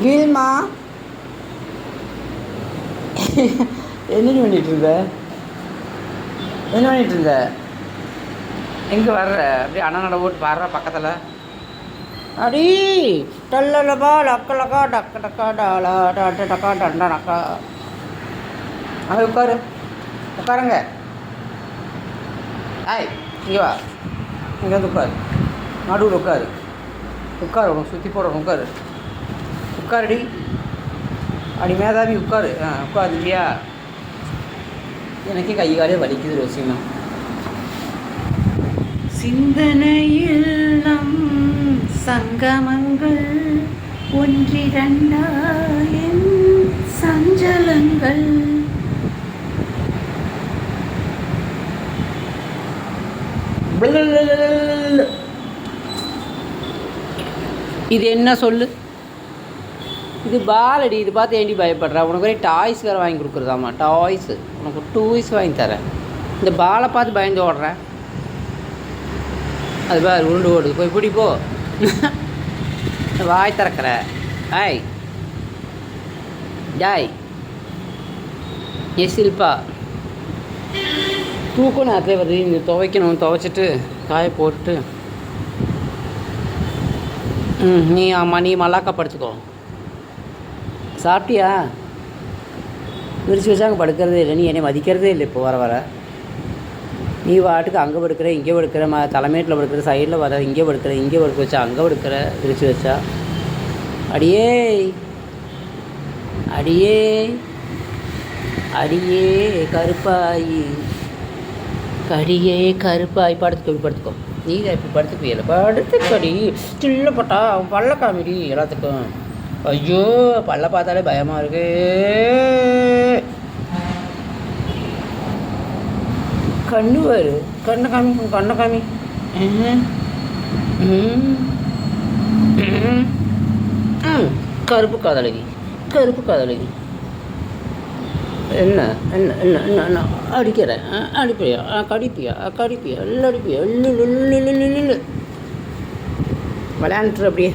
கீழ்மா என்ன பண்ணிட்டு இருந்த? என்ன பண்ணிட்டு இருந்த? எங்கே வர்ற? அப்படியே அண்ணனோட ஓட்டு பாடுற பக்கத்தில் அடி டல்லலபா லக்கலக்கா டக்கு டக்கா டாலா டாட்ட டக்கா டண்டா நக்கா. அங்கே உட்காரு, உட்காருங்க. ஆய் இங்கே வா, இங்கே வந்து உட்காரு, நடுவில் உட்காரு. உட்காரு, உனக்கு சுற்றி போடணும். உட்காரு, உட்காருடி. அடி மேதாவி உட்காரு. உட்காந்துட்டியா? எனக்கே கை காலே வலிக்குது ரோசிமா. சிந்தனையில் நம் சங்கமங்கள் ஒன்றிரண்டாயின் சஞ்சலங்கள். இது என்ன சொல்லு? இது பாலடி. இது பார்த்து ஏண்டி பயப்படுறா? உனக்கு ஒரே டாய்ஸ் வேறு வாங்கி கொடுக்குறதாம்மா. டாய்ஸு உனக்கு டூய்ஸ் வாங்கி தரேன். இந்த பாலை பார்த்து பயந்து ஓடுறேன். அது பாரு உருண்டு ஓடுது. போய் பிடி போ. வாய் திறக்கிற. ஆய் ஜாய் ஏ சில்பா. தூக்கம் நேரத்தில் வருது. நீங்கள் துவைக்கணும். துவைச்சிட்டு காய போட்டு நீ ஆமாம் நீ மல்லாக்கா படுத்துக்கோ. சாப்பிட்டியா? விரிச்சு வச்சா அங்கே படுக்கிறதே இல்லை. நீ என்னை மதிக்கிறதே இல்லை. இப்போ வர வர நீ வாட்டுக்கு அங்கே படுக்கிற, இங்கே படுக்கிற, தலைமேட்டில் படுக்கிற, சைடில் வர, இங்கே படுக்கிற, இங்கே படுக்க வச்சா, அங்கே படுக்கிற, விரிச்சு வச்சா. அடியே அடியே அடியே கருப்பாயி, கடியே கருப்பாய். படுத்துக்கோ, படுத்துக்கோ. நீ தான் இப்படி படுத்துக்குவியல. படுத்துக்கடி. சில்லப்பட்டா பல்ல காமிடி எல்லாத்துக்கும். ஐயோ பல்ல பார்த்தாலே பயமாக இருக்கு. கண்ணு வரு. கண்ணை காமி, கண்ணை காமி. கருப்பு காதலகி, கருப்பு காதலகி. என்ன என்ன என்ன என்ன என்ன அடிக்கிறேன்? அடிப்பியா? கடிப்பியா? கடிப்பியா? இல்லை அடிப்பியா? இல்லை இல்லை இல்லை இல்லை விளையாண்டுட்டு அப்படியே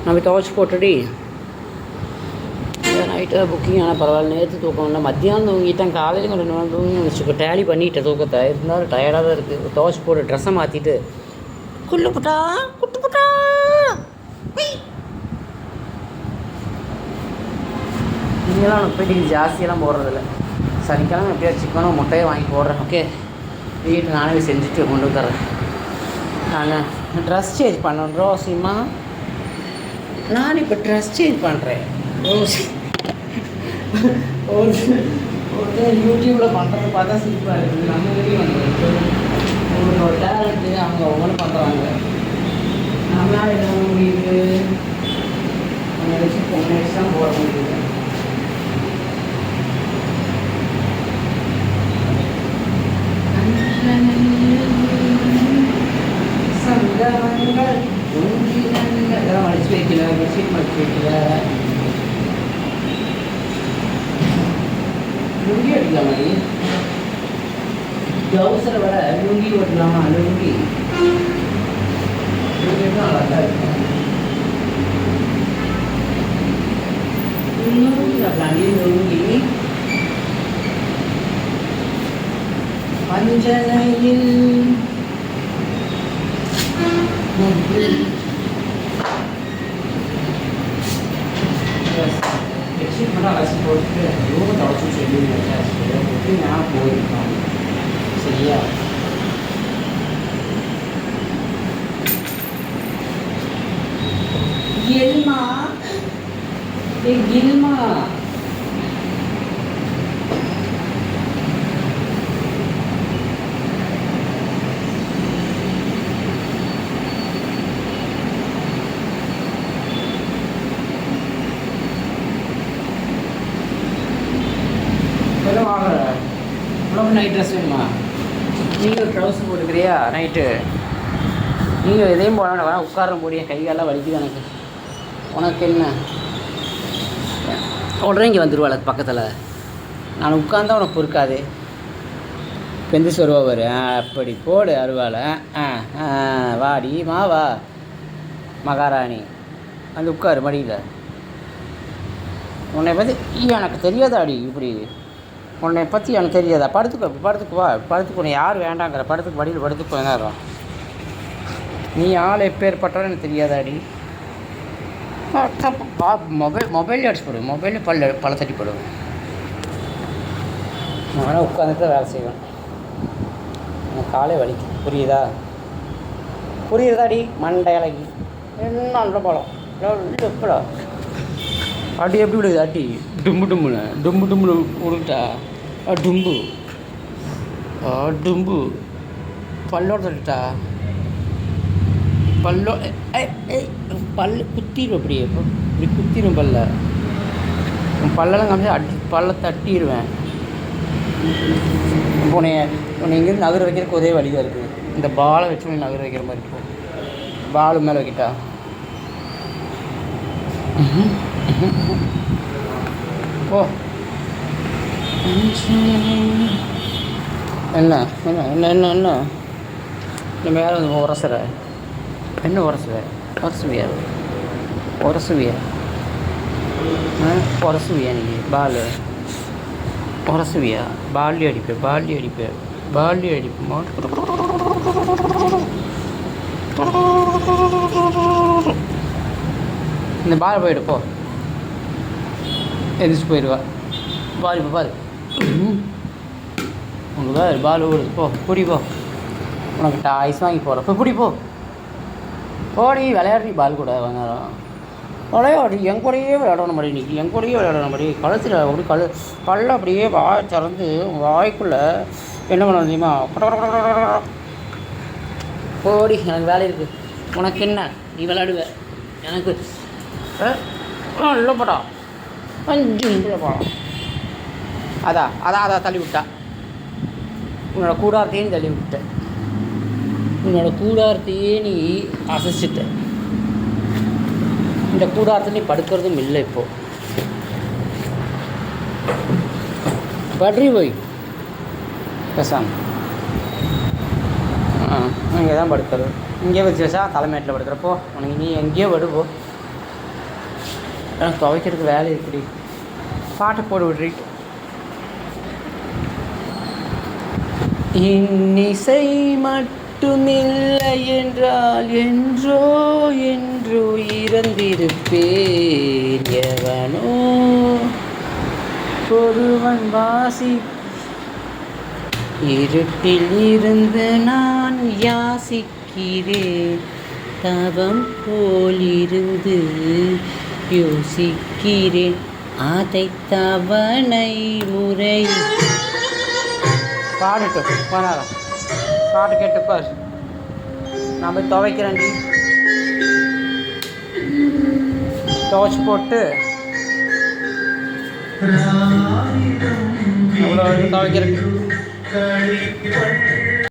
நம்ம துவைச்சி போட்டுடி. நைட்டு தான் புக்கிங். ஆனால் பரவாயில்ல. நேற்று தூக்கம் இல்லை. மத்தியானம் தூங்கிட்டேன். காலையில் கொஞ்சம் நேரம் தூங்கி வச்சுக்கோ. டேலி பண்ணிவிட்டேன் தூக்கத்தை. இருந்தாலும் டயர்டாக தான் இருக்குது. துவைச்சி போட்டு ட்ரெஸ்ஸை மாற்றிட்டு குள்ளு புட்டா குட்டு புட்டா. நீங்களாம் உனக்கு போய்ட்டு ஜாஸ்தியெல்லாம் போடுறதில்ல. சனிக்கிழமை எப்படியா சிக்கனோ முட்டையை வாங்கி போடுறேன். ஓகே, வீட்டில் நானே செஞ்சுட்டு கொண்டு வந்துடுறேன். நான் ட்ரெஸ் சேஞ்ச் பண்ணேன் ரோசிமா. நான் இப்போ ட்ரெஸ் சேஞ்ச் பண்ணுறேன் ரோசி. ஒரு யூடியூப்பில் பண்ணுறது பார்த்தா சிரிப்பாக இருக்குது. நம்ம வீட்டையும் வந்துருக்கு. ஒரு டேலண்ட்டு அவங்க ஒவ்வொன்றும் பண்ணுறாங்க. நம்மளால் என்ன முடியுது? ஒன்று வச்சு தான் போட முடியுது. சங்கமங்கள் ஒன்றிரண்டாய் மடிச்சு வைக்கல. பெட்ஷீட் மடிச்சு வைக்கல. லுங்கி அடிக்கலாமா? நீ க்ளவுஸரை விட லுங்கி ஓட்டலாமா? லுங்கி நல்லா தான் இருக்கும். லுங்கி பஞ்சனையில் பெட்ஷீட் மட்டும் அலசி போட்டு ரூமை துடைச்சி சொல்லி வச்சாச்சு. நான் போயிருக்கேன். சரியா? கில்மா ஏ கில்மா. உனக்கு நைட் ட்ரெஸ் வேணுமா? நீங்கள் ஒரு ட்ரௌசர் போட்டுக்கிறியா நைட்டு? நீங்கள் எதையும் போட வேணாம். உட்கார முடியும். கைகாலாம் வலிக்குது எனக்கு. உனக்கு என்ன? உடனே இங்கே வந்துடுவாள் பக்கத்தில். நான் உட்காந்தா உனக்கு பொறுக்காது. பெந்திச்சு வருவா வரு. அப்படி போடு அருவாள். வாடி மாவா மகாராணி. அந்த உட்காரு மடியில். உன்னை பற்றி எனக்கு தெரியாதாடி இப்படி, உன்னை பற்றி எனக்கு தெரியாதா? படுத்துக்கோ, படுத்துக்குவா, படுத்துக்கு. உன்னை யார் வேண்டாங்கிற? படுத்துக்கு, மடியில் படுத்துக்கோ. நேரம் நீ ஆள் எப்பேற்பட்டவன்னு எனக்கு தெரியாதாடி? மொபைல் அடிச்சு போடு, மொபைலில் பல தட்டி போடுவேன். நானும் உட்காந்துட்டு வேலை செய்வேன். எனக்கு காலை வலிக்கு, புரியுதாடி? மண்டையலைக்கு என்ன நல்ல பழம் எப்படா அடி எப்படி விடுது? அடி டும்புன்னு விடுட்டா. டும்பு பல்லோட தட்டுட்டா. பல்லு குத்திடும். அப்படியே இப்படி குத்திடும் பல்லெல்லாம் காமிச்சு பல்ல தட்டிடுவேன். உன்னை இங்கேருந்து நகர வைக்கிறதுக்கு ஒரே வழி தான் இருக்குது. இந்த பாலை வச்சு உன்னை நகர வைக்கிற மாதிரி இருக்கும். பாலு மேலே வைக்கிட்டா. ஓ என்ன என்ன என்ன என்ன என்ன இந்த மேலே வந்து உரசுற என்ன? உரசுவியா நீ? பால் உரசுவியா? பால்டி அடிப்பேன். இந்த பால் போயிடுப்போ, எதிர்த்து போயிடுவா. பால் இப்போ பாரு, உனக்கு தான் பால் ஓடுது. பிடி போ. உனக்கு டாய்ஸ் வாங்கி போகிறப்ப பிடிப்போ. போடி விளையாடுறீ பால் கூட விளையாடி. என் கூடயே விளையாடணும் மாதிரி இன்றைக்கி, மாதிரி கழுத்தில் அப்படி பல்ல அப்படியே வாய் திறந்து வாய்க்குள்ளே என்ன பண்ண தெரியுமா? போடி, எனக்கு வேலை இருக்குது. உனக்கு என்ன? நீ விளையாடுவ. எனக்கு இல்லைப்படா, 5 நிமிஷம்ப்பா. அதான் தள்ளி விட்டா. உன்னோட கூடாரத்தையும் தள்ளி விட்ட. உன்னோட கூடாரத்தையே நீ அசைச்சிட்ட. இந்த கூடாரத்தில் நீ படுக்கிறதும் இல்லை. இப்போது பட்ரி போய் பேசாம இங்கே தான் படுக்கிறது. இங்கே வச்சா தலைமேட்டில் படுக்கிறப்போ உனக்கு நீ எங்கேயோ படுப்போ. எனக்கு துவைக்கிறதுக்கு வேலை இருக்குடி. பாட்டை போட்டு விட்றி. இன்னிசை மட்டுமில்லை என்றால் என்றோ இறந்திருப்பேன். எவனோ ஒருவன் வாசி இருட்டில் இருந்து நான் யாசிக்கிறேன். தவம் போலிருந்து யோசிக்கிறேன். அதை தவணை முறை பாடட்டு போனாரா? பாட்டு கேட்டுப்பார். நான் போய் துவைக்கிறேன்டி. துவைச்சி போட்டு எவ்வளோ துவைக்கிறேன்.